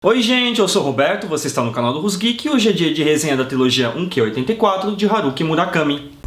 Oi gente, eu sou o Roberto, você está no canal do Rusgeek e hoje é dia de resenha da trilogia 1Q84 de Haruki Murakami.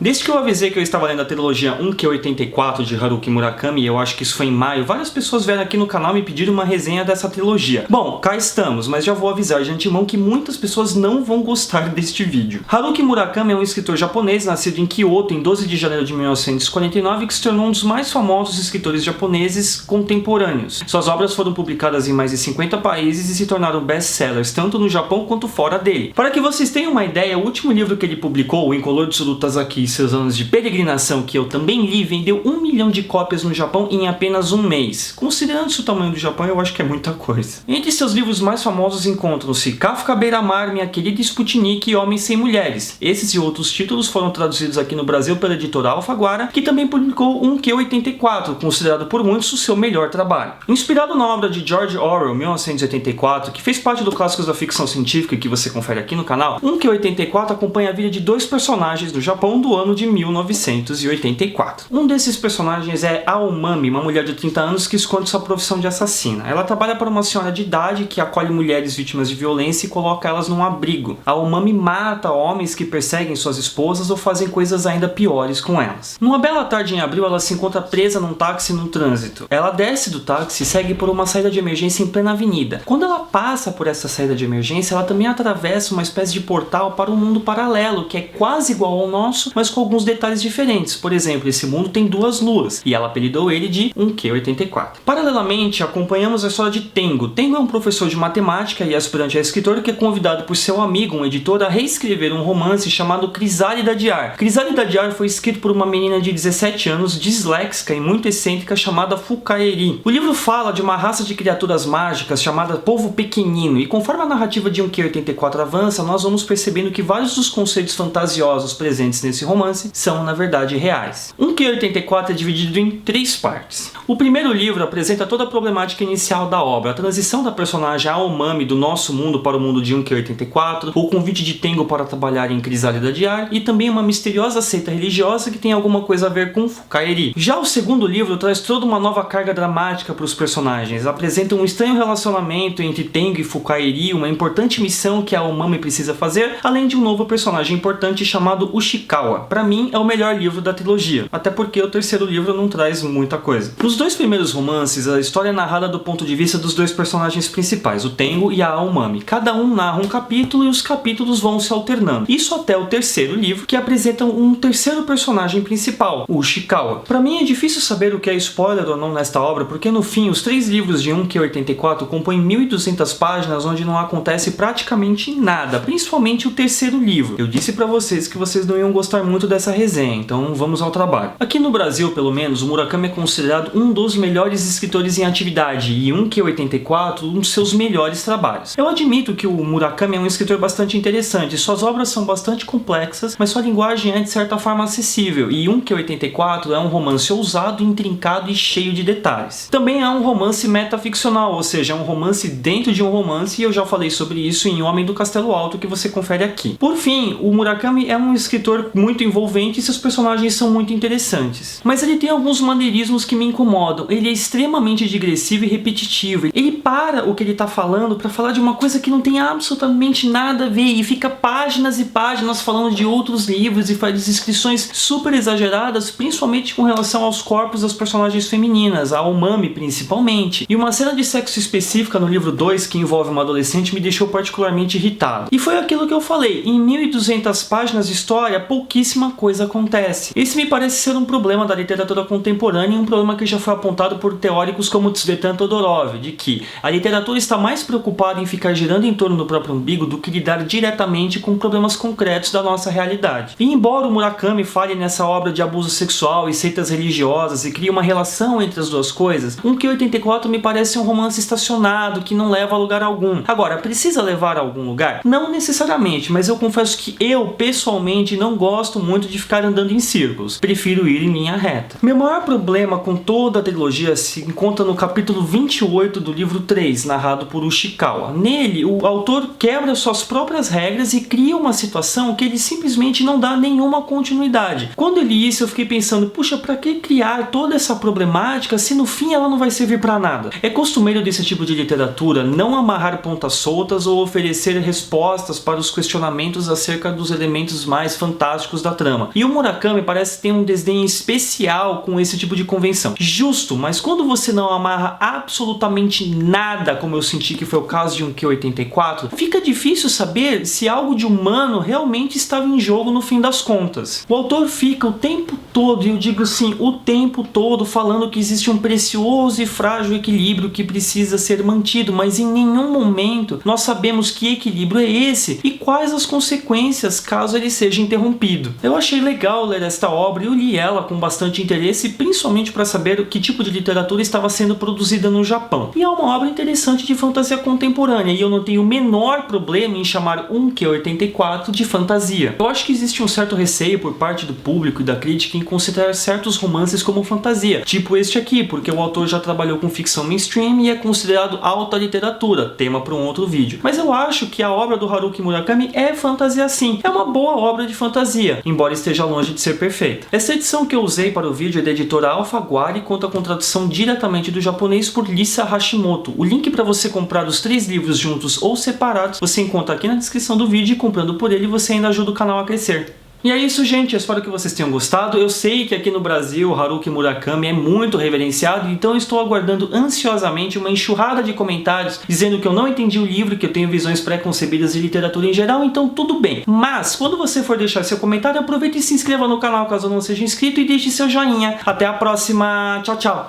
Desde que eu avisei que eu estava lendo a trilogia 1Q84 de Haruki Murakami, eu acho que isso foi em maio, várias pessoas vieram aqui no canal me pedir uma resenha dessa trilogia. Bom, cá estamos, mas já vou avisar de antemão que muitas pessoas não vão gostar deste vídeo. Haruki Murakami é um escritor japonês nascido em Kyoto em 12 de janeiro de 1949 que se tornou um dos mais famosos escritores japoneses contemporâneos. Suas obras foram publicadas em mais de 50 países e se tornaram best-sellers tanto no Japão quanto fora dele. Para que vocês tenham uma ideia, o último livro que ele publicou, O Incolor Tsuru Tazaki e seus anos de peregrinação, que eu também li, vendeu 1 milhão de cópias no Japão em apenas um mês. Considerando-se o tamanho do Japão, eu acho que é muita coisa. Entre seus livros mais famosos encontram-se Kafka Beira-Mar, Minha Querida Sputnik e Homens Sem Mulheres. Esses e outros títulos foram traduzidos aqui no Brasil pela editora Alfaguara, que também publicou 1Q84, considerado por muitos o seu melhor trabalho. Inspirado na obra de George Orwell, 1984, que fez parte do Clássicos da Ficção Científica que você confere aqui no canal, 1Q84 acompanha a vida de dois personagens do Japão do ano de 1984. Um desses personagens é Aomami, uma mulher de 30 anos que esconde sua profissão de assassina. Ela trabalha para uma senhora de idade que acolhe mulheres vítimas de violência e coloca elas num abrigo. Aomami mata homens que perseguem suas esposas ou fazem coisas ainda piores com elas. Numa bela tarde em abril, ela se encontra presa num táxi no trânsito. Ela desce do táxi e segue por uma saída de emergência em plena avenida. Quando ela passa por essa saída de emergência, ela também atravessa uma espécie de portal para um mundo paralelo, que é quase igual ao nosso, mas com alguns detalhes diferentes. Por exemplo, esse mundo tem duas luas, e ela apelidou ele de 1Q84. Paralelamente, acompanhamos a história de Tengo. Tengo é um professor de matemática e aspirante a escritor que é convidado por seu amigo, um editor, a reescrever um romance chamado Crisálida de Ar. Crisálida de Ar foi escrito por uma menina de 17 anos, disléxica e muito excêntrica, chamada Fukaeri. O livro fala de uma raça de criaturas mágicas chamada Povo Pequenino, e conforme a narrativa de 1Q84 avança, nós vamos percebendo que vários dos conceitos fantasiosos presentes nesse romance são, na verdade, reais. 1Q84 é dividido em 3 partes. O primeiro livro apresenta toda a problemática inicial da obra, a transição da personagem Aomami do nosso mundo para o mundo de 1Q84, o convite de Tengo para trabalhar em Crisálida de Ar e também uma misteriosa seita religiosa que tem alguma coisa a ver com Fukaeri. Já o segundo livro traz toda uma nova carga dramática para os personagens, apresenta um estranho relacionamento entre Tengo e Fukaeri, uma importante missão que a Aomami precisa fazer, além de um novo personagem importante chamado Ushikawa. Para mim, é o melhor livro da trilogia, até porque o terceiro livro não traz muita coisa. Nos dois primeiros romances, a história é narrada do ponto de vista dos dois personagens principais, o Tengo e a Aomami. Cada um narra um capítulo e os capítulos vão se alternando. Isso até o terceiro livro, que apresenta um terceiro personagem principal, o Ushikawa. Para mim é difícil saber o que é spoiler ou não nesta obra, porque no fim, os 3 livros de 1Q84 compõem 1.200 páginas onde não acontece praticamente nada, principalmente o terceiro livro. Eu disse para vocês que vocês não iam gostar muito dessa resenha, então vamos ao trabalho. Aqui no Brasil, pelo menos, o Murakami é considerado um dos melhores escritores em atividade e 1Q84 um dos seus melhores trabalhos. Eu admito que o Murakami é um escritor bastante interessante, suas obras são bastante complexas, mas sua linguagem é de certa forma acessível, e 1Q84 é um romance ousado, intrincado e cheio de detalhes. Também é um romance metaficcional, ou seja, é um romance dentro de um romance, e eu já falei sobre isso em Homem do Castelo Alto, que você confere aqui. Por fim, o Murakami é um escritor muito envolvente e seus personagens são muito interessantes. Mas ele tem alguns maneirismos que me incomodam. Ele é extremamente digressivo e repetitivo. Ele para o que ele está falando para falar de uma coisa que não tem absolutamente nada a ver e fica páginas e páginas falando de outros livros e faz descrições super exageradas, principalmente com relação aos corpos das personagens femininas, a Aomami principalmente. E uma cena de sexo específica no livro 2 que envolve uma adolescente me deixou particularmente irritado. E foi aquilo que eu falei, em 1.200 páginas de história, pouquíssima coisa acontece. Esse me parece ser um problema da literatura contemporânea e um problema que já foi apontado por teóricos como Tsvetan Todorov, de que a literatura está mais preocupada em ficar girando em torno do próprio umbigo do que lidar diretamente com problemas concretos da nossa realidade. E embora o Murakami fale nessa obra de abuso sexual e seitas religiosas e crie uma relação entre as duas coisas, 1Q84 me parece um romance estacionado que não leva a lugar algum. Agora, precisa levar a algum lugar? Não necessariamente, mas eu confesso que eu, pessoalmente, não gosto muito de ficar andando em círculos, prefiro ir em linha reta. Meu maior problema com toda a trilogia se encontra no capítulo 28 do livro 3, narrado por Ushikawa. Nele, o autor quebra suas próprias regras e cria uma situação que ele simplesmente não dá nenhuma continuidade. Quando eu li isso, eu fiquei pensando, puxa, pra que criar toda essa problemática se no fim ela não vai servir pra nada? É costumeiro desse tipo de literatura não amarrar pontas soltas ou oferecer respostas para os questionamentos acerca dos elementos mais fantásticos da trama. E o Murakami parece ter um desdém especial com esse tipo de convenção. Justo, mas quando você não amarra absolutamente nada, como eu senti que foi o caso de um Q84, fica difícil saber se algo de humano realmente estava em jogo no fim das contas. O autor fica o tempo todo, e eu digo sim, o tempo todo, falando que existe um precioso e frágil equilíbrio que precisa ser mantido, mas em nenhum momento nós sabemos que equilíbrio é esse e quais as consequências caso ele seja interrompido. Eu achei legal ler esta obra e eu li ela com bastante interesse, principalmente para saber que tipo de literatura estava sendo produzida no Japão. E é uma obra interessante de fantasia contemporânea e eu não tenho o menor problema em chamar um Q84 de fantasia. Eu acho que existe um certo receio por parte do público e da crítica em considerar certos romances como fantasia, tipo este aqui, porque o autor já trabalhou com ficção mainstream e é considerado alta literatura, tema para um outro vídeo. Mas eu acho que a obra do Haruki Murakami é fantasia sim, é uma boa obra de fantasia, embora esteja longe de ser perfeita. Essa edição que eu usei para o vídeo é da editora Alfaguara e conta com tradução diretamente do japonês por Lisa Hashimoto. O link para você comprar os 3 livros juntos ou separados você encontra aqui na descrição do vídeo e comprando por ele você ainda ajuda o canal a crescer. E é isso, gente, eu espero que vocês tenham gostado. Eu sei que aqui no Brasil Haruki Murakami é muito reverenciado, então eu estou aguardando ansiosamente uma enxurrada de comentários dizendo que eu não entendi o livro, que eu tenho visões pré-concebidas de literatura em geral, então tudo bem. Mas, quando você for deixar seu comentário, aproveite e se inscreva no canal caso não seja inscrito e deixe seu joinha. Até a próxima, tchau, tchau!